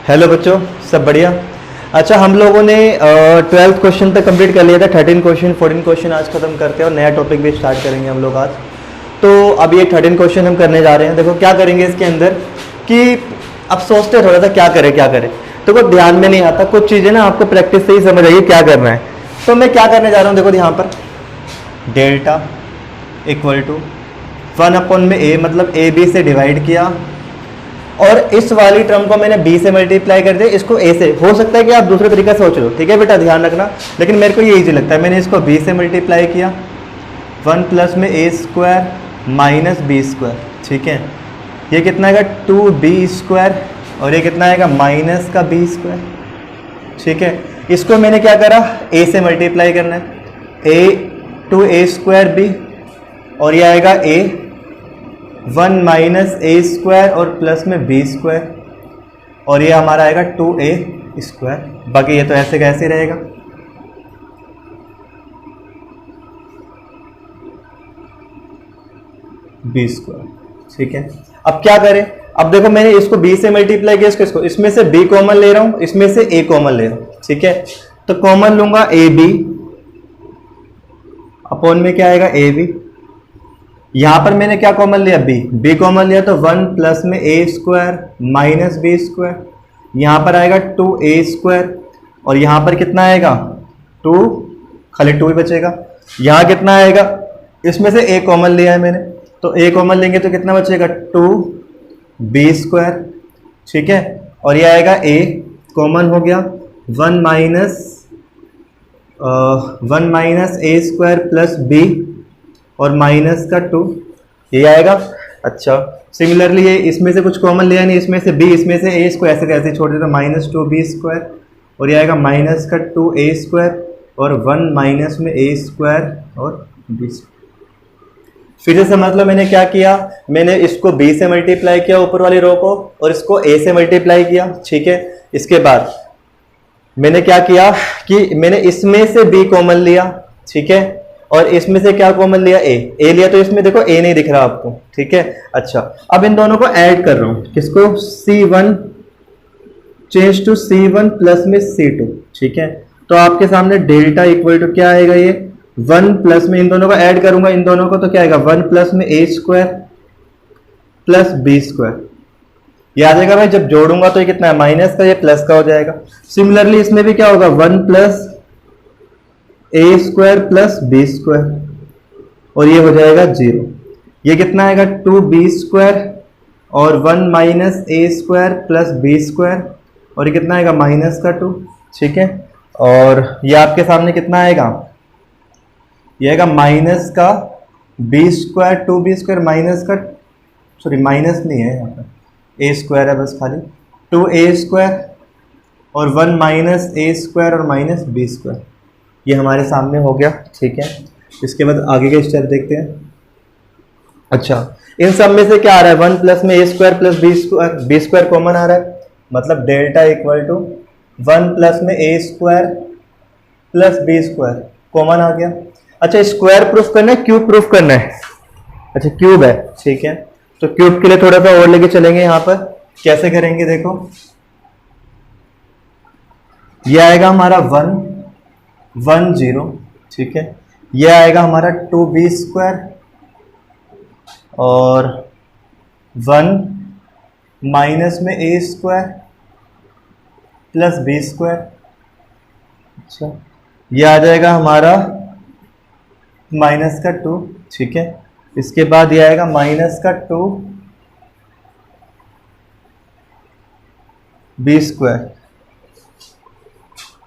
Hello बच्चों, सब बढ़िया। अच्छा, हम लोगों ने 12th क्वेश्चन तक कंप्लीट कर लिया था। 13 क्वेश्चन 14 क्वेश्चन आज खत्म करते हैं और नया टॉपिक भी स्टार्ट करेंगे हम लोग आज। तो अब ये 13 क्वेश्चन हम करने जा रहे हैं। देखो क्या करेंगे इसके अंदर कि अब सोचते थोड़ा सा क्या करें। तो कुछ ध्यान में नहीं आता, कुछ चीज़ें ना आपको प्रैक्टिस से ही समझ आइए क्या करना है। तो मैं क्या करने जा रहा हूँ, देखो यहाँ पर डेल्टा इक्वल टू 1/a, मतलब ए बी से डिवाइड किया और इस वाली टर्म को मैंने b से मल्टीप्लाई कर दिया, इसको a से। हो सकता है कि आप दूसरे तरीके से सोच लो, ठीक है बेटा, ध्यान रखना, लेकिन मेरे को ये इजी लगता है। मैंने इसको b से मल्टीप्लाई किया, 1 प्लस में a square minus B square, ठीक है। ये कितना आएगा 2b स्क्वायर और ये कितना आएगा माइनस का b स्क्वायर, ठीक है। इसको मैंने क्या करा, a से मल्टीप्लाई करना है, a 2a स्क्वायर b और ये आएगा a 1 माइनस a स्क्वायर और प्लस में b स्क्वायर और ये हमारा आएगा 2a स्क्वायर। बाकी ये तो ऐसे कैसे रहेगा, b स्क्वायर, ठीक है। अब क्या करें, अब देखो मैंने इसको b से मल्टीप्लाई किया, इसको इसमें से b कॉमन ले रहा हूं, इसमें से a कॉमन ले रहा हूं, ठीक है। तो कॉमन लूंगा ab अपॉन में क्या आएगा ab। यहां पर मैंने क्या कॉमन लिया, b कॉमन लिया तो 1 प्लस में a square minus b square, यहां पर आएगा 2a स्क्वायर और यहां पर कितना आएगा 2, खाली 2 ही बचेगा। यहां कितना आएगा, इसमें से a कॉमन लिया है मैंने, तो a कॉमन लेंगे तो कितना बचेगा 2b स्क्वायर, ठीक है। और ये आएगा a कॉमन हो गया 1 minus a square plus b और माइनस का 2, ये आएगा। अच्छा, सिमिलरली ये इसमें से कुछ कॉमन लिया नहीं, इसमें से b, इसमें से a, इसको ऐसे कैसे छोड़ देता, माइनस 2b स्क्वायर और ये आएगा माइनस का 2a स्क्वायर और 1 माइनस में a स्क्वायर और b स्क्वायर। फिर से समझ लो मैंने क्या किया, मैंने इसको b से मल्टीप्लाई किया ऊपर वाली रो को और इसको a से मल्टीप्लाई किया, ठीक है। इसके बाद मैंने क्या किया कि मैंने इसमें से b कॉमन लिया, ठीक है, और इसमें से क्या कॉमन लिया, a लिया, तो इसमें देखो a नहीं दिख रहा आपको, ठीक है। अच्छा, अब इन दोनों को ऐड कर रहा हूं, किसको, c1 change to c1 plus में c2, ठीक है। तो आपके सामने डेल्टा इक्वल टू क्या आएगा, ये 1 प्लस में इन दोनों को ऐड करूंगा, इन दोनों को, तो क्या आएगा 1 प्लस में a square plus b square. ये आ जाएगा भाई, जब जोड़ूंगा तो ये कितना है माइनस का, ये प्लस का हो जाएगा। सिमिलरली इसमें भी क्या होगा 1 plus a square plus b square और ये हो जाएगा 0। ये कितना आएगा 2b स्क्वायर और 1 minus a square plus b square और ये कितना आएगा माइनस का 2, ठीक है। और ये आपके सामने कितना आएगा, ये आएगा माइनस का b square 2b square minus का, सॉरी माइनस नहीं है यहाँ पर, a स्क्वायर है बस खाली, 2a स्क्वायर और 1 माइनस a स्क्वायर और माइनस b स्क्वायर। ये हमारे सामने हो गया, ठीक है। इसके बाद आगे के स्टेप देखते हैं। अच्छा, इन सब में से क्या आ रहा है, 1 प्लस में a square plus b square common आ रहा है, मतलब डेल्टा इक्वल टू 1 प्लस में a square plus b square common आ गया। अच्छा, स्क्वायर प्रूफ करना है, क्यूब प्रूफ करना है, अच्छा क्यूब है, ठीक है। तो क्यूब के लिए थोड़ा सा और लेके चलेंगे, यहाँ पर कैसे करेंगे, देखो ये आएगा हमारा 1 0, ठीक है। ये आएगा हमारा 2b स्क्वायर और 1 माइनस में a square plus b square. अच्छा, ये आ जाएगा हमारा माइनस का 2, ठीक है। इसके बाद ये आएगा माइनस का 2b स्क्वायर,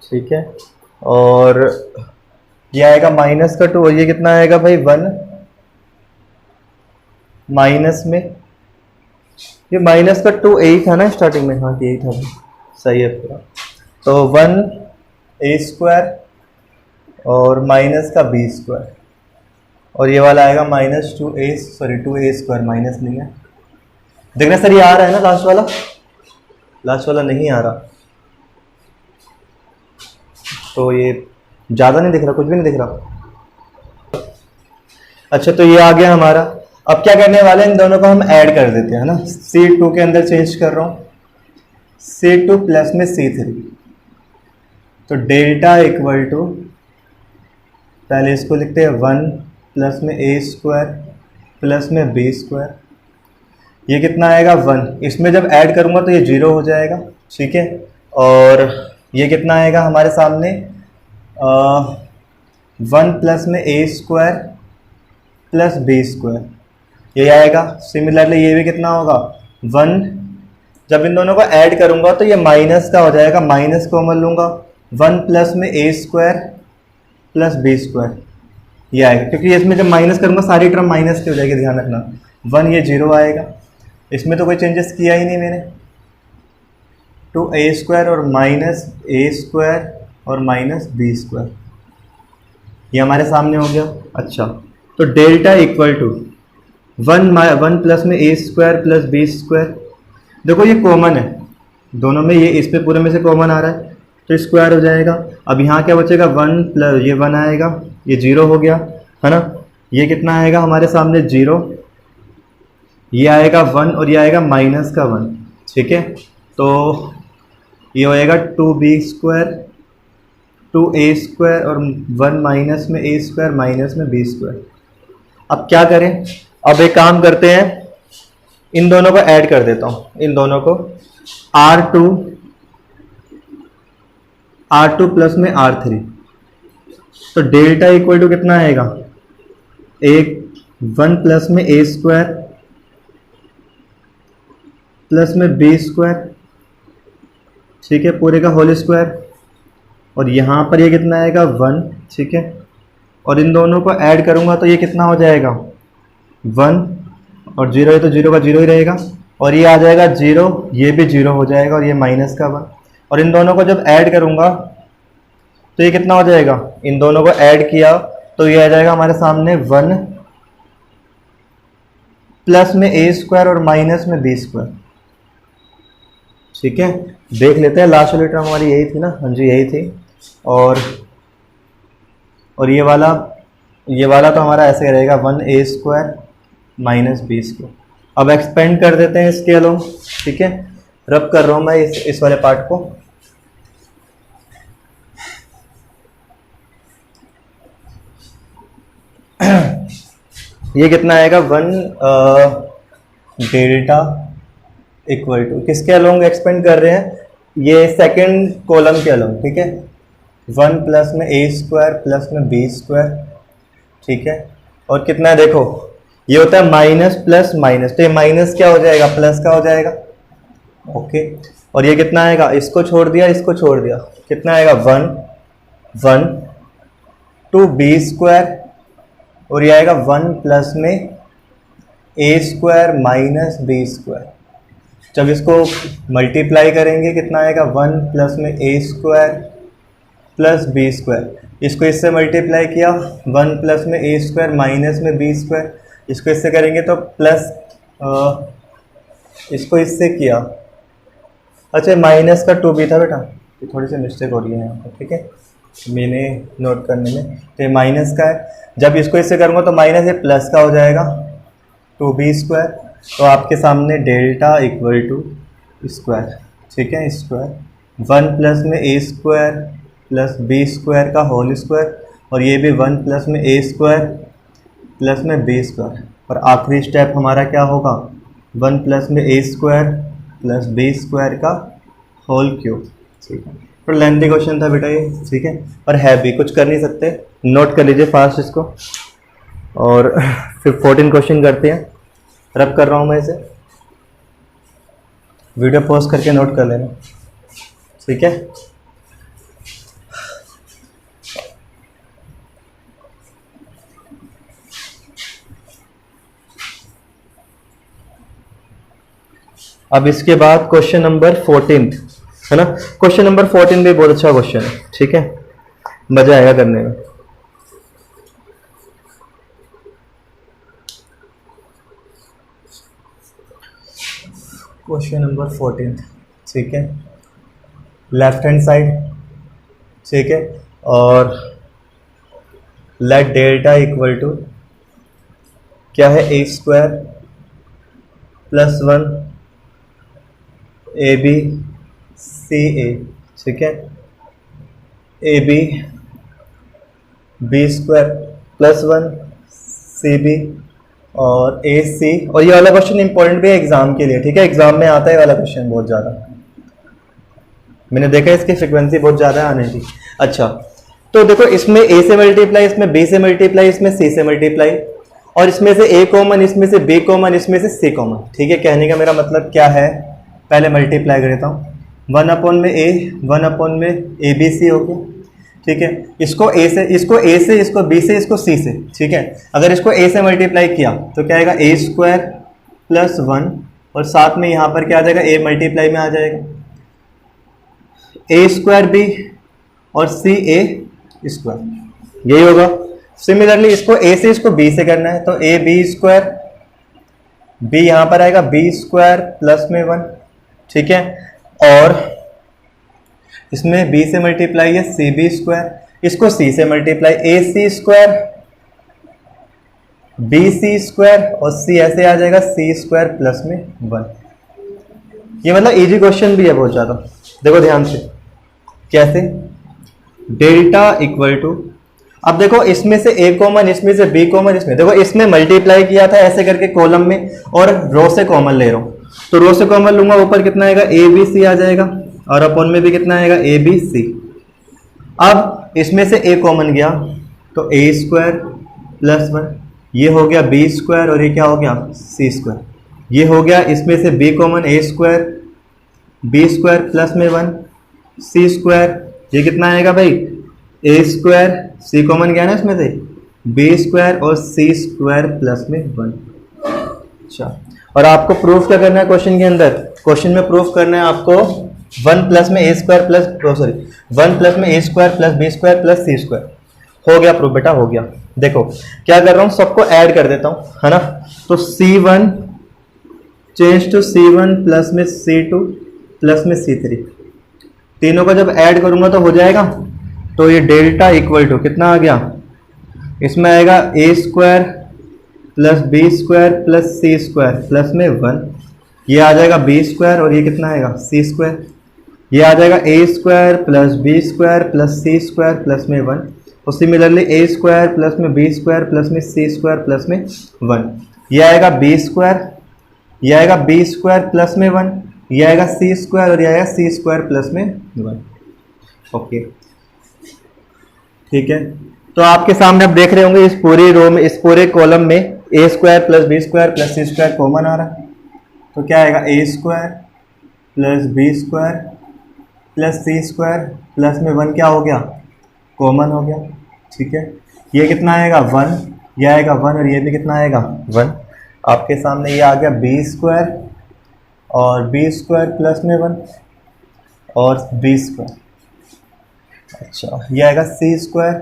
ठीक है। और ये आएगा माइनस का 2 और ये कितना आएगा भाई 1 माइनस में, ये माइनस का 2 a था ना स्टार्टिंग में, हाँ यही था, सही है पूरा। तो 1 a स्क्वायर और माइनस का b स्क्वायर और ये वाला आएगा minus 2a, sorry 2a square, minus नहीं है, देखना सर ये आ रहा है ना, लास्ट वाला नहीं आ रहा, तो ये ज़्यादा नहीं दिख रहा, कुछ भी नहीं दिख रहा। अच्छा, तो ये आ गया हमारा। अब क्या करने वाले हैं, इन दोनों को हम ऐड कर देते हैं ना, C2 के अंदर चेंज कर रहा हूँ, C2 प्लस में C3, तो डेल्टा इक्वल टू, पहले इसको लिखते हैं 1 प्लस में A स्क्वायर प्लस में B स्क्वायर, ये कितना आएगा 1, इसमें जब ऐड करूँगा तो ये 0 हो जाएगा, ठीक है। और ये कितना आएगा हमारे सामने 1 प्लस में A square plus B square, ये आएगा। सिमिलरली ये भी कितना होगा 1, जब इन दोनों को ऐड करूँगा तो ये माइनस का हो जाएगा, माइनस कॉमन लूँगा, 1 प्लस में A square plus B square, ये आएगा। क्योंकि इसमें जब माइनस करूँगा सारी टर्म माइनस की हो जाएगी, ध्यान रखना। 1 ये 0 आएगा, इसमें तो कोई चेंजेस किया ही नहीं मैंने। 2A स्क्वायर और माइनस A स्क्वायर और माइनस B स्क्वायर, ये हमारे सामने हो गया। अच्छा, तो डेल्टा इक्वल टू 1 प्लस में A square plus B square, देखो ये कॉमन है दोनों में, ये इस पे पूरे में से कॉमन आ रहा है तो स्क्वायर हो जाएगा। अब यहाँ क्या बचेगा 1 प्लस ये 1 आएगा, ये 0 हो गया है ना। ये कितना आएगा हमारे सामने 0, ये आएगा 1 और ये आएगा माइनस का 1, ठीक है। तो ये होएगा 2B स्क्वायर 2A स्क्वायर और 1 माइनस में A स्क्वायर माइनस में B स्क्वायर। अब क्या करें, अब एक काम करते हैं, इन दोनों को ऐड कर देता हूँ, इन दोनों को R2 प्लस में R3, तो डेल्टा इक्वल टू कितना आएगा 1 प्लस में A स्क्वायर प्लस में B स्क्वायर, ठीक है, पूरे का होल स्क्वायर, और यहाँ पर ये कितना आएगा 1, ठीक है। और इन दोनों को ऐड करूँगा तो ये कितना हो जाएगा 1 और 0 है तो 0 का 0 ही रहेगा, और ये आ जाएगा 0, ये भी 0 हो जाएगा, और ये माइनस का 1। और इन दोनों को जब ऐड करूँगा तो ये कितना हो जाएगा, इन दोनों को ऐड किया तो ये आ जाएगा हमारे सामने 1 प्लस में A स्क्वायर और माइनस में B स्क्वायर, ठीक है। देख लेते हैं, लास्ट वाली टर्म हमारी यही थी ना, हाँ जी यही थी। और ये वाला तो हमारा ऐसे रहेगा 1A square minus B square. अब एक्सपेंड कर देते हैं इसके अलोंग, ठीक है। रब कर रहा हूँ मैं इस वाले पार्ट को। ये कितना आएगा 1 डेल्टा इक्वल टू, किसके अलोंग एक्सपेंड कर रहे हैं, ये सेकंड कॉलम के अलोंग, ठीक है। 1 प्लस में A स्क्वायर प्लस में B स्क्वायर, ठीक है। और कितना है देखो, ये होता है माइनस प्लस माइनस, तो ये माइनस क्या हो जाएगा प्लस का हो जाएगा, ओके। और ये कितना आएगा, इसको छोड़ दिया इसको छोड़ दिया, कितना आएगा 1 2B स्क्वायर, और ये आएगा 1 प्लस में A square minus B square. जब इसको मल्टीप्लाई करेंगे कितना आएगा 1 प्लस में A square plus B square, इसको इससे मल्टीप्लाई किया 1 प्लस में A स्क्वायर माइनस में B स्क्वायर, इसको इससे करेंगे तो प्लस इसको इससे किया, अच्छा माइनस का 2B था बेटा, ये थोड़ी सी मिस्टेक हो रही है यहाँ पर, ठीक है, मैंने नोट करने में, तो ये माइनस का है। जब इसको इससे करूँगा तो माइनस ये प्लस का हो जाएगा 2B स्क्वायर। तो आपके सामने डेल्टा इक्वल टू स्क्वायर, ठीक है, स्क्वायर 1 प्लस में A square plus B square का होल स्क्वायर, और ये भी 1 प्लस में A स्क्वायर प्लस में B स्क्वायर। और आखिरी स्टेप हमारा क्या होगा 1 प्लस में A square plus B square का होल क्यूब, ठीक है। तो लेंथी क्वेश्चन था बेटा ये, ठीक है, और है भी, कुछ कर नहीं सकते, नोट कर लीजिए फास्ट इसको। और फिर 14 क्वेश्चन करते हैं, रब कर रहा हूँ मैं इसे, वीडियो पॉज करके नोट कर लेना, ठीक है। अब इसके बाद क्वेश्चन नंबर 14 है ना, क्वेश्चन नंबर 14 भी बहुत अच्छा क्वेश्चन है, ठीक है, मजा आएगा करने में। क्वेश्चन नंबर 14, ठीक है, लेफ्ट हैंड साइड, ठीक है, और लेट डेल्टा इक्वल टू क्या है A square plus 1 AB C A, ठीक है, A B B square plus 1 C B और ए सी। और ये वाला क्वेश्चन इंपॉर्टेंट भी है एग्जाम के लिए, ठीक है, एग्जाम में आता है वाला क्वेश्चन बहुत ज़्यादा, मैंने देखा है इसकी फ्रिक्वेंसी बहुत ज़्यादा है आने की। अच्छा, तो देखो इसमें ए से मल्टीप्लाई, इसमें बी से मल्टीप्लाई, इसमें सी से मल्टीप्लाई, और इसमें से ए कॉमन, इसमें से बी कॉमन, इसमें से सी कॉमन, ठीक है। कहने का मेरा मतलब क्या है, पहले मल्टीप्लाई कर देता हूँ, 1 अपॉन में ए, 1 अपॉन में ए बी सी हो गया, ठीक है। इसको ए से, इसको बी से, इसको सी से, ठीक है। अगर इसको ए से मल्टीप्लाई किया तो क्या आएगा, ए स्क्वायर प्लस 1, और साथ में यहाँ पर क्या आ जाएगा, ए मल्टीप्लाई में आ जाएगा, ए स्क्वायर बी और सी ए स्क्वायर, यही होगा। सिमिलरली इसको ए से, इसको बी से करना है, तो ए बी स्क्वायर, बी यहाँ पर आएगा बी स्क्वायर प्लस में 1, ठीक है। और इसमें बी से मल्टीप्लाई है सी बी स्क्वायर, इसको सी से मल्टीप्लाई, ए सी स्क्वायर बी सी स्क्वायर, और सी ऐसे आ जाएगा सी स्क्वायर प्लस में 1। ये मतलब इजी क्वेश्चन भी है बहुत ज़्यादा, देखो ध्यान से कैसे, डेल्टा इक्वल टू, अब देखो इसमें से ए कॉमन, इसमें से बी कॉमन, इसमें देखो इसमें मल्टीप्लाई किया था ऐसे करके कॉलम में, और रो से कॉमन ले रहा हूँ, तो रो से कॉमन लूंगा, ऊपर कितना आएगा, ए बी सी आ जाएगा, और अपॉन में भी कितना आएगा, ए बी सी। अब इसमें से ए कॉमन गया तो ए स्क्वायर प्लस 1, ये हो गया बी स्क्वायर, और ये क्या हो गया, सी स्क्वायर। ये हो गया इसमें से बी कॉमन, ए स्क्वायर बी स्क्वायर प्लस में 1 सी स्क्वायर, ये कितना आएगा भाई, ए स्क्वायर, सी कॉमन गया ना इसमें से, बी स्क्वायर और सी स्क्वायर प्लस में 1। अच्छा, और आपको प्रूफ क्या करना है क्वेश्चन के अंदर, क्वेश्चन में प्रूफ करना है आपको 1 प्लस में A square plus, sorry 1 plus में A square plus B square plus C square. हो गया प्रूफ बेटा, हो गया। देखो क्या कर रहा हूँ, सबको ऐड कर देता हूँ, है ना। तो C1 change to C1 plus में C2 प्लस में C3, तीनों का जब ऐड करूंगा तो हो जाएगा, तो ये डेल्टा इक्वल टू कितना आ गया, इसमें आएगा A square plus B square plus C square plus में 1, ये आ जाएगा बी स्क्वायर, और ये कितना आएगा, सी स्क्वायर, ये आ जाएगा A square plus B square plus C square plus में 1, और सिमिलरली ए स्क्वायर प्लस में बी स्क्वायर प्लस में सी स्क्वायर प्लस में 1, ये आएगा बी स्क्वायर, ये आएगा बी स्क्वायर प्लस में 1, ये आएगा सी स्क्वायर, और ये आएगा सी स्क्वायर प्लस में 1। ओके, ठीक है। तो आपके सामने आप देख रहे होंगे इस पूरी रो में, इस पूरे कॉलम में A square plus B square plus C square common आ रहा है, तो क्या आएगा, A square plus B square plus C square plus में 1 क्या हो गया, कॉमन हो गया, ठीक है। ये कितना आएगा 1, ये आएगा 1, और ये भी कितना आएगा 1। आपके सामने ये आ गया बी स्क्वायर और बी स्क्वायर प्लस में 1 और बी स्क्वायर। अच्छा, ये आएगा सी स्क्वायर,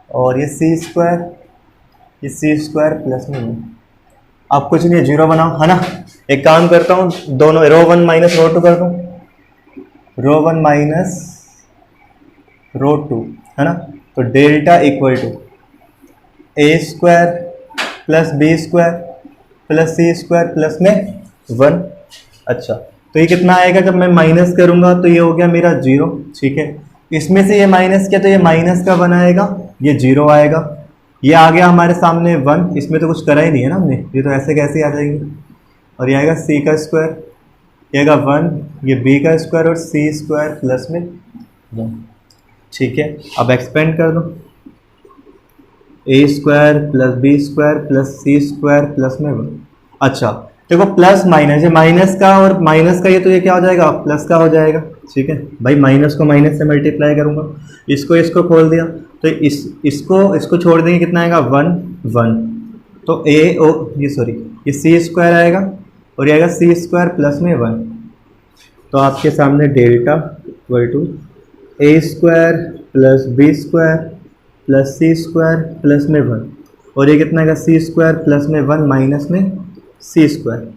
और ये सी स्क्वायर, ये सी स्क्वायर प्लस में 1। आप कुछ नहीं, जीरो बनाओ, है ना। एक काम करता हूँ, दोनों रो 1 माइनस रो 2 कर दूँ, रो 1 माइनस रो 2, है ना। तो delta equal to A square plus B square plus C square plus में 1। अच्छा, तो ये कितना आएगा, जब मैं माइनस करूंगा तो ये हो गया मेरा 0, ठीक है। इसमें से ये माइनस किया तो ये माइनस का 1 आएगा, ये 0 आएगा, ये आ गया हमारे सामने 1, इसमें तो कुछ करा ही नहीं है ना हमने, ये तो ऐसे कैसे आ जाएगी। और ये आएगा सी का स्क्वायर, ये आएगा 1, ये बी का स्क्वायर और सी स्क्वायर प्लस में 1, ठीक है। अब एक्सपेंड कर दो, A square plus B square plus C square plus में 1। अच्छा, देखो प्लस माइनस, ये माइनस का और माइनस का, ये तो ये क्या हो जाएगा, प्लस का हो जाएगा, ठीक है भाई। माइनस को माइनस से मल्टीप्लाई करूंगा, इसको खोल दिया तो इसको छोड़ देंगे, कितना आएगा 1 1, तो ये सी स्क्वायर आएगा, और ये आएगा सी स्क्वायर प्लस में 1। तो आपके सामने delta equal to A square plus B square plus C square plus में 1, और ये कितना आएगा, सी स्क्वायर प्लस में 1 माइनस में सी स्क्वायर।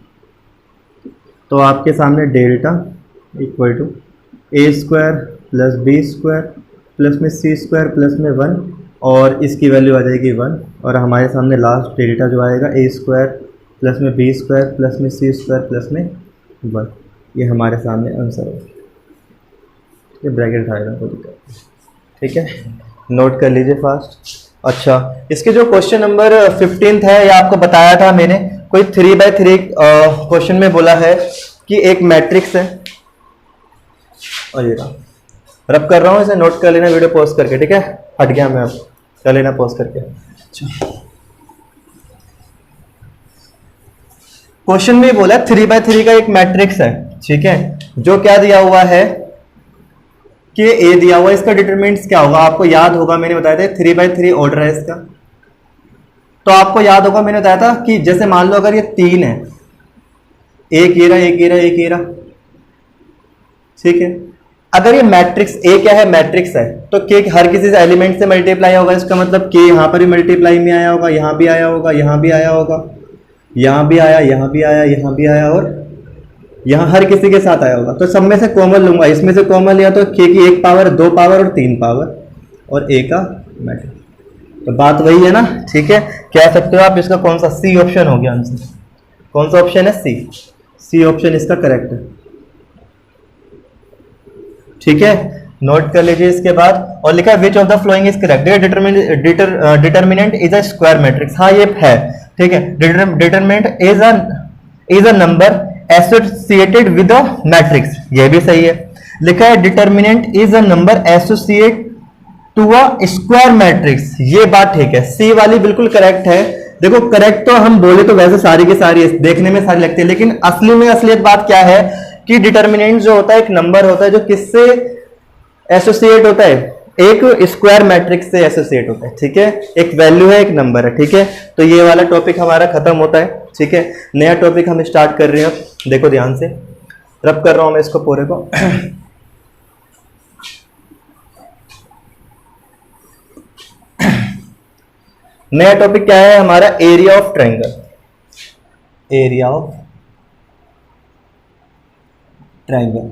तो आपके सामने delta equal to A square plus B square plus में सी स्क्वायर प्लस में 1, और इसकी वैल्यू आ जाएगी 1, और हमारे सामने लास्ट डेल्टा जो आएगा ए स्क्वायर प्लस में बी स्क्वायर प्लस में सी स्क्वायर प्लस में 1। ये हमारे सामने आंसर है। ये ब्रैकेट उठाएगा, कोई दिक्कत नहीं, ठीक है, नोट कर लीजिए फास्ट। अच्छा, इसके जो क्वेश्चन नंबर 15 है, ये आपको बताया था मैंने, कोई 3x3 क्वेश्चन में बोला है कि एक मैट्रिक्स है, और ये रब कर रहा हूँ, इसे नोट कर लेना वीडियो पॉज करके, ठीक है, हट गया मैं, अब कर लेना पॉज करके। क्वेश्चन में बोला 3x3 का एक मैट्रिक्स है, ठीक है, जो क्या दिया हुआ है कि ए दिया हुआ है, इसका डिटरमिनेंट्स क्या होगा, आपको याद होगा मैंने बताया था 3x3 ऑर्डर है इसका। तो आपको याद होगा मैंने बताया था कि जैसे मान लो अगर ये 3 है, एक ये रहा, एक ये रहा, एक ये रहा, ठीक है, अगर ये मैट्रिक्स ए क्या है, मैट्रिक्स है, तो के हर किसी से एलिमेंट से मल्टीप्लाई होगा, इसका मतलब के यहां पर भी मल्टीप्लाई में आया होगा, यहां भी आया होगा, यहां भी आया होगा, यहां भी आया, यहां भी आया, यहां भी आया, और यहां हर किसी के साथ आया होगा। तो सब में से कॉमन लूंगा, इसमें से कॉमन लिया तो के की 1 पावर, 2 पावर और 3 पावर, और ए का मैट्रिक्स। तो बात वही है ना, ठीक है, कह सकते हो आप इसका कौन सा, सी ऑप्शन हो गया आंसर। कौन सा ऑप्शन है, सी, सी ऑप्शन इसका करेक्ट है, ठीक है, नोट कर लीजिए। इसके बाद और लिखा है which of the following is correct, determinant is a square matrix, हाँ ये है, ठीक है, determinant is a number associated with a matrix, ये भी सही है। लिखा है determinant is a number associate to a square matrix, ये बात ठीक है, सी वाली बिल्कुल करेक्ट है। देखो करेक्ट तो हम बोले तो वैसे सारी की सारी देखने में सारी लगती है, लेकिन असली में असलियत बात क्या है कि डिटरमिनेंट जो होता है एक नंबर होता है जो किससे एसोसिएट होता है, एक स्क्वायर मैट्रिक्स से एसोसिएट होता है, ठीक है, एक वैल्यू है, एक नंबर है, ठीक है। तो ये वाला टॉपिक हमारा खत्म होता है, ठीक है, नया टॉपिक हम स्टार्ट कर रहे हैं। देखो ध्यान से रब कर रहा हूं मैं इसको पूरे को। नया टॉपिक क्या है हमारा, area of triangle, area of triangle.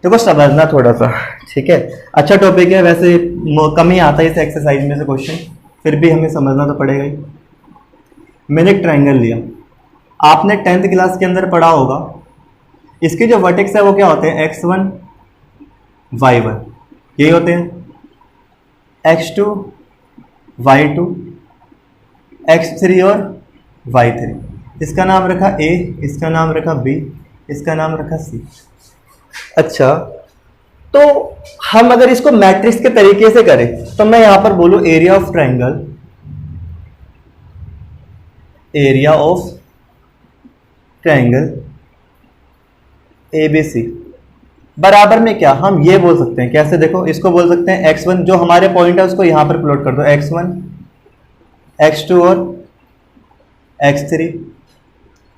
देखो समझना थोड़ा सा, ठीक है, अच्छा टॉपिक है, वैसे कम ही आता है इस एक्सरसाइज में से क्वेश्चन, फिर भी हमें समझना तो पड़ेगा ही। मैंने एक ट्रायंगल लिया, आपने 10th क्लास के अंदर पढ़ा होगा, इसके जो वर्टेक्स है वो क्या होते हैं, x1 y1, यही होते हैं, x2 y2 x3 और y3। इसका नाम रखा a, इसका नाम रखा b, इसका नाम रखा c। अच्छा, तो हम अगर इसको मैट्रिक्स के तरीके से करें तो मैं यहां पर बोलूं area of triangle, area of triangle ABC बराबर में क्या, हम ये बोल सकते हैं, कैसे, देखो इसको बोल सकते हैं x1, जो हमारे पॉइंट है उसको यहां पर प्लॉट कर दो, x1 x2 और x3,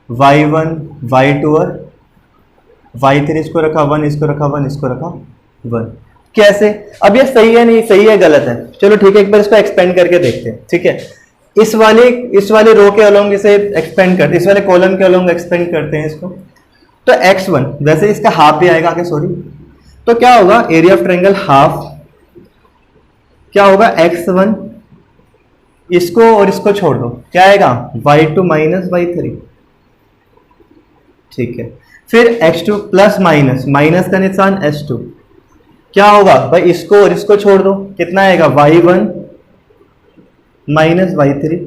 y1 y2 और y3, इसको रखा 1, इसको रखा 1, इसको रखा 1। कैसे, अब ये सही है, नहीं सही है, गलत है, चलो ठीक है, एक बार इसको एक्सपेंड करके देखते हैं, ठीक है। इस वाले रो के अलोंग इसे एक्सपेंड करते, इस वाले कॉलम के अलोंग एक्सपेंड करते हैं इसको, तो x1 वैसे इसका हाफ भी आएगा आगे, सॉरी, तो क्या होगा, एरिया ऑफ ट्रायंगल हाफ क्या होगा, x1, इसको और इसको छोड़ दो, क्या आएगा, y2 माइनस y3, ठीक है। फिर x2 प्लस माइनस, माइनस का निशान s2, क्या होगा भाई, इसको और इसको छोड़ दो, कितना आएगा, y1 माइनस y3,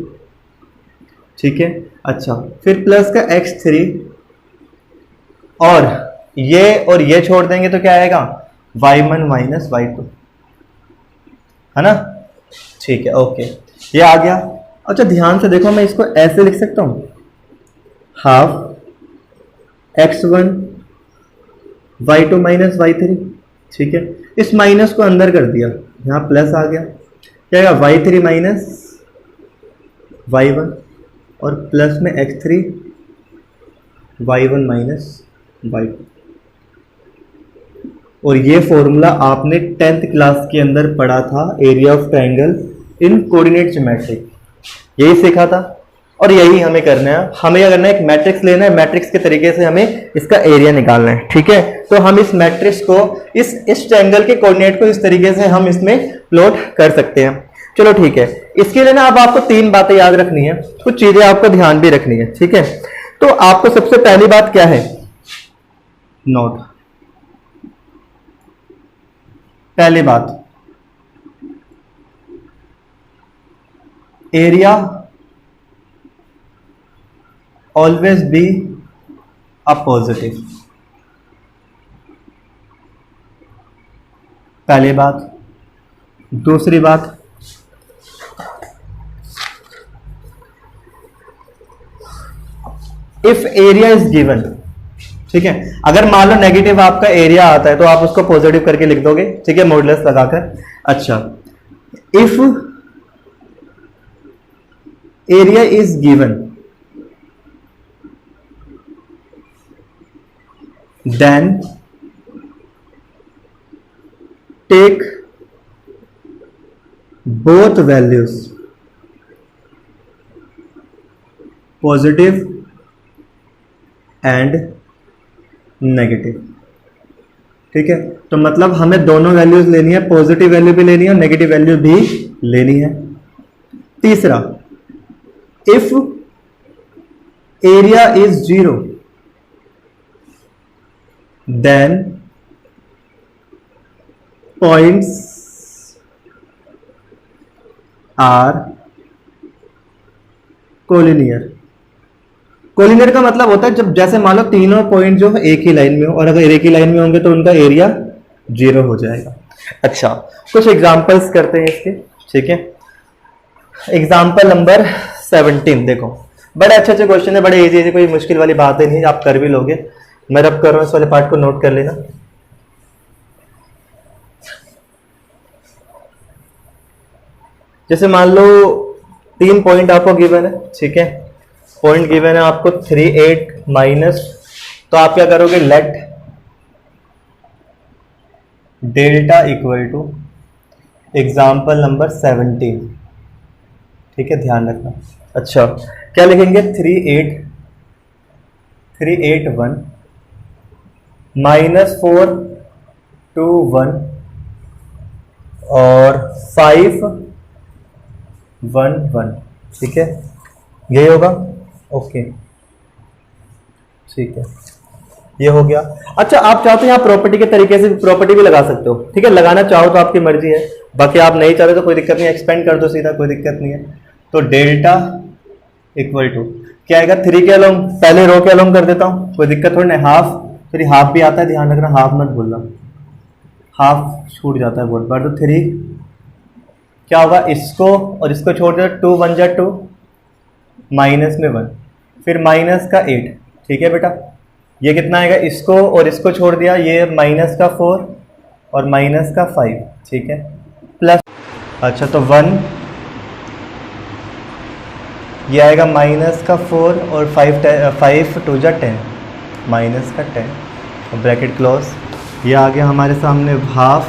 ठीक है। अच्छा, फिर प्लस का x3 और ये छोड़ देंगे तो क्या आएगा, y1 माइनस y2, है ना, ठीक है, ओके, ये आ गया। अच्छा ध्यान से देखो, मैं इसको ऐसे लिख सकता हूं, half x1 y2 minus y3, ठीक है, इस माइनस को अंदर कर दिया, यहां प्लस आ गया, क्या आएगा, y3 माइनस y1 और प्लस में x3 y1 माइनस y2। और ये फॉर्मूला आपने 10th क्लास के अंदर पढ़ा था, area of triangle in coordinate geometry, यही सीखा था, और यही हमें करना है। हमें क्या करना है, एक मैट्रिक्स लेना है, मैट्रिक्स के तरीके से हमें इसका एरिया निकालना है, ठीक है। तो हम इस मैट्रिक्स को, इस ट्रायंगल के कोऑर्डिनेट को इस तरीके से हम इसमें प्लॉट कर सकते हैं। चलो ठीक है, इसके लिए ना अब आपको 3 बातें याद रखनी है, कुछ चीजें आपको ध्यान भी रखनी है, ठीक है। तो आपको सबसे पहली बात क्या है, नोट, पहली बात, area always be a positive, पहली बात। दूसरी बात, इफ एरिया इज गिवन, ठीक है, अगर मान लो नेगेटिव आपका एरिया आता है तो आप उसको पॉजिटिव करके लिख दोगे, ठीक है, मॉडुलस लगाकर। अच्छा, if area is given then take both values positive and negative, ठीक है। तो मतलब हमें दोनों वैल्यूज लेनी है, पॉजिटिव वैल्यू भी लेनी है और नेगेटिव वैल्यू भी लेनी है। तीसरा, if area is 0 then points are collinear. Collinear का मतलब होता है जब जैसे मान लो तीनों पॉइंट जो है एक ही लाइन में हो, और अगर एक ही लाइन में होंगे तो उनका एरिया 0 हो जाएगा। अच्छा, कुछ एग्जांपल्स करते हैं इसके, ठीक है। एग्जांपल नंबर 17 देखो, बड़े अच्छे अच्छे क्वेश्चन है, बड़े इजी, कोई मुश्किल वाली बात ही नहीं, आप कर भी लोगे। मैं रब कर रहा हूं, इस वाले पार्ट को नोट कर लेना। जैसे मान लो 3 पॉइंट आपको गिवन है, ठीक है, पॉइंट गिवन है आपको 3, 8 माइनस, तो आप क्या करोगे, let delta equal to example number 17, ठीक है, ध्यान रखना। अच्छा, क्या लिखेंगे, 3, 8 1 माइनस 4 2 1 और 5 1 1, ठीक है, यही होगा। ओके, ठीक है, ये हो गया। अच्छा, आप चाहो तो यहाँ प्रॉपर्टी के तरीके से प्रॉपर्टी भी लगा सकते हो, ठीक है, लगाना चाहो तो आपकी मर्जी है, बाकी आप नहीं चाहते तो कोई दिक्कत नहीं, एक्सपेंड कर दो सीधा, कोई दिक्कत नहीं है। तो डेल्टा इक्वल टू क्या आएगा, 3 के अलोंग, पहले रो के अलोंग कर देता हूँ, कोई दिक्कत थोड़ी नहीं, हाफ, फिर हाफ भी आता है, ध्यान रखना, हाफ मत भूलना, हाफ छूट जाता है बहुत बार। तो 3 क्या होगा, इसको और इसको छोड़ दो, 2 1 जा 2 माइनस में 1, फिर माइनस का 8, ठीक है बेटा, ये कितना आएगा, इसको और इसको छोड़ दिया, ये माइनस का 4 और माइनस का 5, ठीक है, प्लस, अच्छा तो 1, ये आएगा माइनस का 4 और 5 2 जा 10, माइनस का 10, ब्रैकेट क्लोज, ये आ गया हमारे सामने हाफ,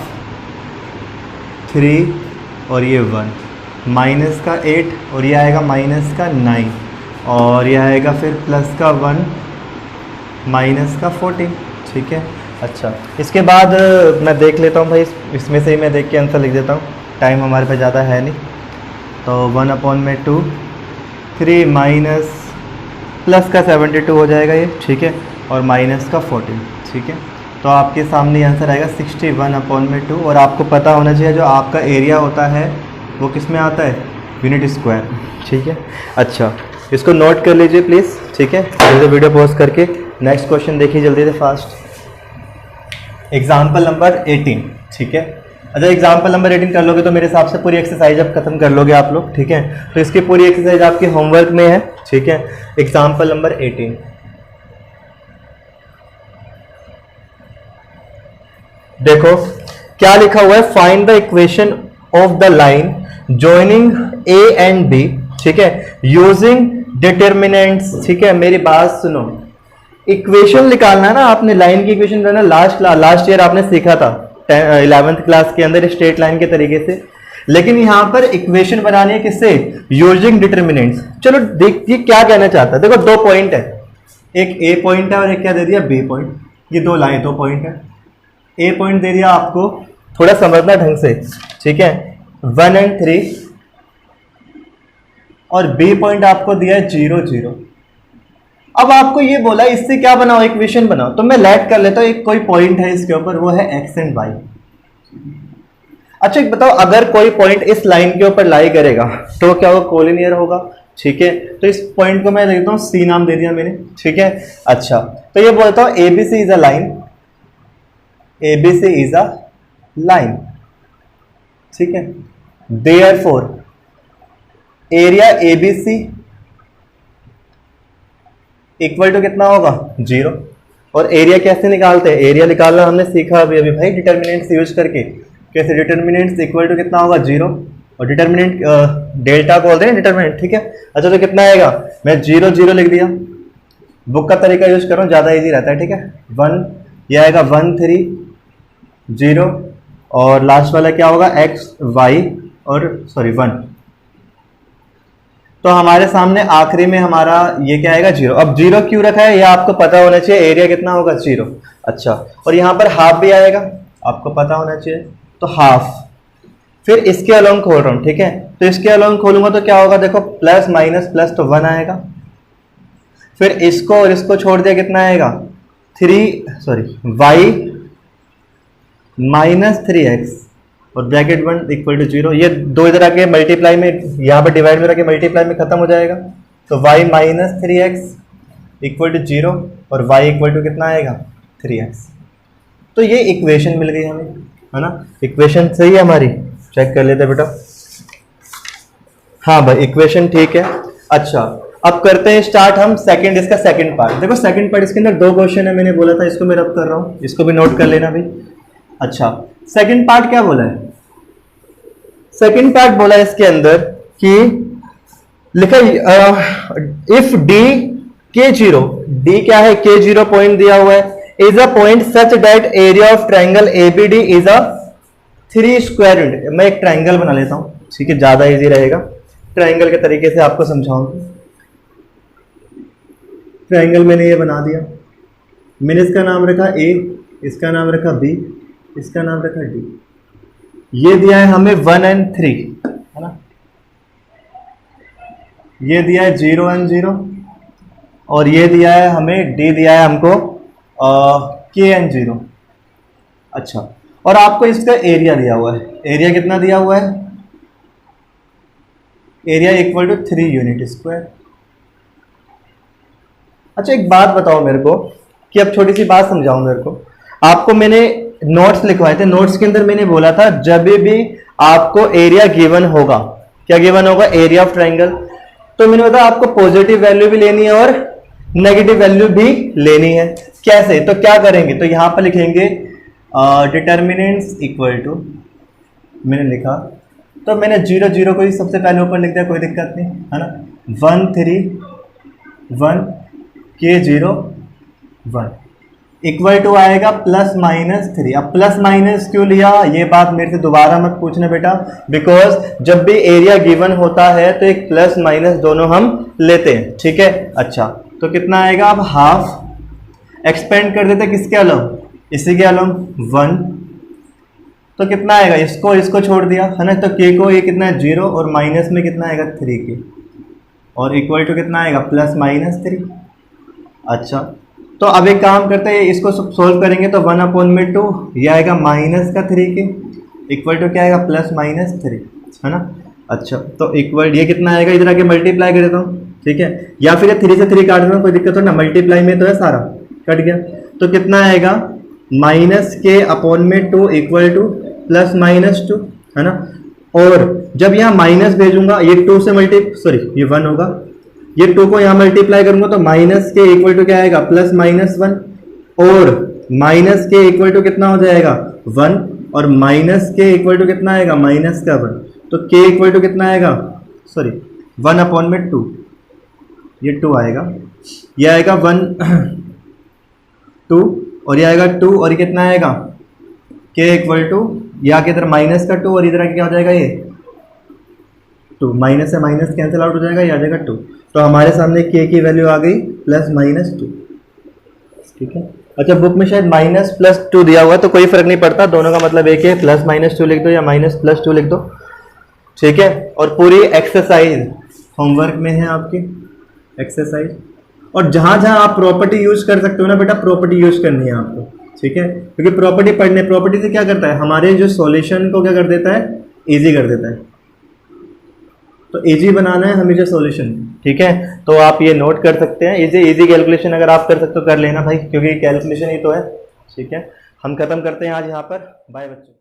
3 और ये 1, माइनस का 8 और ये आएगा माइनस का 9 और ये आएगा फिर प्लस का 1 माइनस का 14, ठीक है। अच्छा, इसके बाद मैं देख लेता हूँ भाई, इसमें से ही मैं देख के आंसर लिख देता हूँ, टाइम हमारे पास ज़्यादा है नहीं। तो 1/2 3 माइनस प्लस का 72 हो जाएगा ये, ठीक है, और माइनस का 14, ठीक है। तो आपके सामने आंसर आएगा 61/2 और आपको पता होना चाहिए जो आपका एरिया होता है वो किस में आता है, यूनिट स्क्वायर, ठीक है। अच्छा, इसको नोट कर लीजिए प्लीज़, ठीक है, जल्दी वीडियो पॉज करके नेक्स्ट क्वेश्चन देखिए जल्दी से फास्ट। एग्जाम्पल नंबर 18, ठीक है। अच्छा, एग्जाम्पल नंबर 18 कर लोगे तो मेरे हिसाब से पूरी एक्सरसाइज अब खत्म कर लोगे आप लोग, ठीक है। तो इसकी पूरी एक्सरसाइज आपके होमवर्क में है, ठीक है। एग्जाम्पल नंबर 18, देखो क्या लिखा हुआ है, find the equation of the line joining A and B, ठीक है, यूजिंग डिटर्मिनेंट्स, ठीक है। मेरी बात सुनो, इक्वेशन निकालना है ना आपने, लाइन की इक्वेशन करना, लास्ट ईयर आपने सीखा था 11th क्लास के अंदर स्ट्रेट लाइन के तरीके से, लेकिन यहां पर इक्वेशन बनानी है किससे, यूजिंग डिटर्मिनेंट्स। चलो देखिए क्या कहना चाहता है, देखो 2 पॉइंट है, एक ए पॉइंट है और एक क्या दे दिया, बी पॉइंट, ये 2 पॉइंट है। ए पॉइंट दे दिया आपको, थोड़ा समझना ढंग से, ठीक है, 1 और 3, और बी पॉइंट आपको दिया है 0 0, अब आपको ये बोला इससे क्या बनाओ, इक्वेशन बनाओ, तो मैं लेट कर लेता हूँ एक कोई पॉइंट है इसके ऊपर, वो है एक्स एंड वाई। अच्छा एक बताओ, अगर कोई पॉइंट इस लाइन के ऊपर लाई करेगा तो क्या वो कोलिनियर होगा? ठीक है, तो इस पॉइंट को मैं देखता हूँ सी नाम दे दिया मैंने। ठीक है, अच्छा तो ये बोलता हूँ ABC is a line, ABC is a line. ठीक है, therefore area ABC equal to कितना होगा? 0। और एरिया कैसे निकालते हैं? एरिया निकालना हमने सीखा अभी अभी भाई डिटर्मिनेंट्स यूज करके। कैसे? डिटर्मिनेंट्स इक्वल टू कितना होगा? 0। और डिटर्मिनेंट डेल्टा को बोलते हैं डिटर्मिनेंट। ठीक है, अच्छा तो कितना आएगा? मैं 0 0 लिख दिया, बुक का तरीका यूज कर रहा हूँ, ज़्यादा इजी रहता है। ठीक है, 1 ये आएगा 1 3 0 और लास्ट वाला क्या होगा? x y और सॉरी 1। तो हमारे सामने आखिरी में हमारा ये क्या आएगा? 0। अब 0 क्यों रखा है? यह आपको पता होना चाहिए, एरिया कितना होगा? 0। अच्छा, और यहाँ पर हाफ भी आएगा, आपको पता होना चाहिए, तो हाफ। फिर इसके अलोंग खोल रहा हूँ। ठीक है, तो इसके अलोंग खोलूंगा तो क्या होगा? देखो प्लस माइनस प्लस तो 1 आएगा। फिर इसको और इसको छोड़ दिया, कितना आएगा? y माइनस 3x और ब्रैकेट 1 इक्वल टू 0। ये दो इधर आके मल्टीप्लाई में, यहाँ पर डिवाइड में रखे मल्टीप्लाई में खत्म हो जाएगा। तो y minus 3x equal to 0 और y इक्वल टू कितना आएगा? 3x। तो ये इक्वेशन मिल गई हमें, है ना? इक्वेशन सही है हमारी, चेक कर लेते बेटा। हाँ भाई इक्वेशन ठीक है। अच्छा अब करते हैं स्टार्ट हम सेकंड, इसका सेकंड पार्ट। देखो सेकंड पार्ट इसके अंदर 2 क्वेश्चन है, मैंने बोला था, इसको मैं रब कर रहा हूँ, इसको भी नोट कर लेना भाई। अच्छा सेकंड पार्ट क्या बोला है? सेकंड पार्ट बोला है इसके अंदर कि लिखा इफ डी K0, डी क्या है? K0 पॉइंट दिया हुआ है, is a point such that area of triangle ABD is a 3 square unit. मैं एक ट्राइंगल बना लेता हूं, ठीक है, ज्यादा इजी रहेगा, ट्राइंगल के तरीके से आपको समझाऊंगा। ट्राइंगल मैंने ये बना दिया, मैंने इसका नाम रखा A, इसका नाम रखा B, इसका नाम रखा D। ये दिया है हमें 1 and 3, है ना? ये दिया है 0 and 0 और ये दिया है हमें D दिया है हमको K and 0। अच्छा, और आपको इसका एरिया दिया हुआ है, एरिया कितना दिया हुआ है? Area equal to 3 unit square. अच्छा एक बात बताओ मेरे को, कि अब छोटी सी बात समझाऊं मेरे को। आपको मैंने नोट्स लिखवाए थे, नोट्स के अंदर मैंने बोला था जब भी आपको एरिया गिवन होगा, क्या गिवन होगा? Area of triangle. तो मैंने बताया आपको पॉजिटिव वैल्यू भी लेनी है और नेगेटिव वैल्यू भी लेनी है। कैसे? तो क्या करेंगे? तो यहां पर लिखेंगे डिटर्मिनेंट्स इक्वल टू, मैंने लिखा तो मैंने 0 0 को ही सबसे पहले ऊपर लिख दिया, कोई दिक्कत नहीं, है ना? 1 3 1 K0 1 इक्वल टू आएगा प्लस माइनस 3। अब प्लस माइनस क्यों लिया, ये बात मेरे से दोबारा मत पूछना बेटा, बिकॉज जब भी एरिया गिवन होता है तो एक प्लस माइनस दोनों हम लेते हैं। ठीक है, अच्छा तो कितना आएगा? अब हाफ एक्सपेंड कर देते किसके अलोंग? इसी के अलोंग 1, तो कितना आएगा? इसको छोड़ दिया, है ना? तो के को ये कितना है? 0 और माइनस में कितना आएगा? 3 के, और इक्वल टू कितना आएगा? Plus minus 3। अच्छा तो अब एक काम करते हैं, इसको सोल्व करेंगे तो 1/2 ये आएगा माइनस का 3 के, इक्वल टू क्या आएगा? प्लस माइनस 3, है ना? अच्छा तो इक्वल ये कितना आएगा? इधर आके मल्टीप्लाई कर देता हूँ, ठीक है, या फिर 3 से 3 काट देता हूँ, कोई दिक्कत हो ना, मल्टीप्लाई में तो है सारा, कट गया। तो कितना आएगा? माइनस के अपॉन में 2 इक्वल टू प्लस माइनस 2, है ना? और जब यहाँ माइनस भेजूंगा, ये 2 से ये 1 होगा, ये 2 को यहाँ मल्टीप्लाई करूंगा तो माइनस के इक्वल टू क्या आएगा? प्लस माइनस 1, और माइनस के इक्वल टू कितना हो जाएगा? 1, और माइनस के इक्वल टू कितना आएगा? माइनस का 1, तो के इक्वल टू कितना आएगा? 1/2, ये 2 आएगा, ये आएगा 1 2 और ये आएगा 2, और ये कितना आएगा? के इक्वल टू या के इधर माइनस का 2 और इधर आके क्या हो जाएगा? ये 2, माइनस से माइनस कैंसिल आउट हो जाएगा, ये आ जाएगा 2। तो हमारे सामने के की वैल्यू आ गई प्लस माइनस 2, ठीक है। अच्छा बुक में शायद माइनस प्लस 2 दिया हुआ है, तो कोई फर्क नहीं पड़ता, दोनों का मतलब एक है, प्लस माइनस 2 लिख दो या माइनस प्लस 2 लिख दो, ठीक है। और पूरी एक्सरसाइज होमवर्क में है आपकी एक्सरसाइज, और जहां जहां आप प्रॉपर्टी यूज कर सकते हो ना बेटा, प्रॉपर्टी यूज करनी है आपको, ठीक है, क्योंकि प्रॉपर्टी से क्या करता है, हमारे जो सॉल्यूशन को क्या कर देता है, इजी कर देता है। तो इजी बनाना है हमेशा सॉल्यूशन, ठीक है। तो आप ये नोट कर सकते हैं, इजी कैलकुलेशन अगर आप कर सकते हो कर लेना भाई, क्योंकि कैलकुलेशन ही तो है, ठीक है। हम खत्म करते हैं आज यहाँ पर, बाय बच्चों।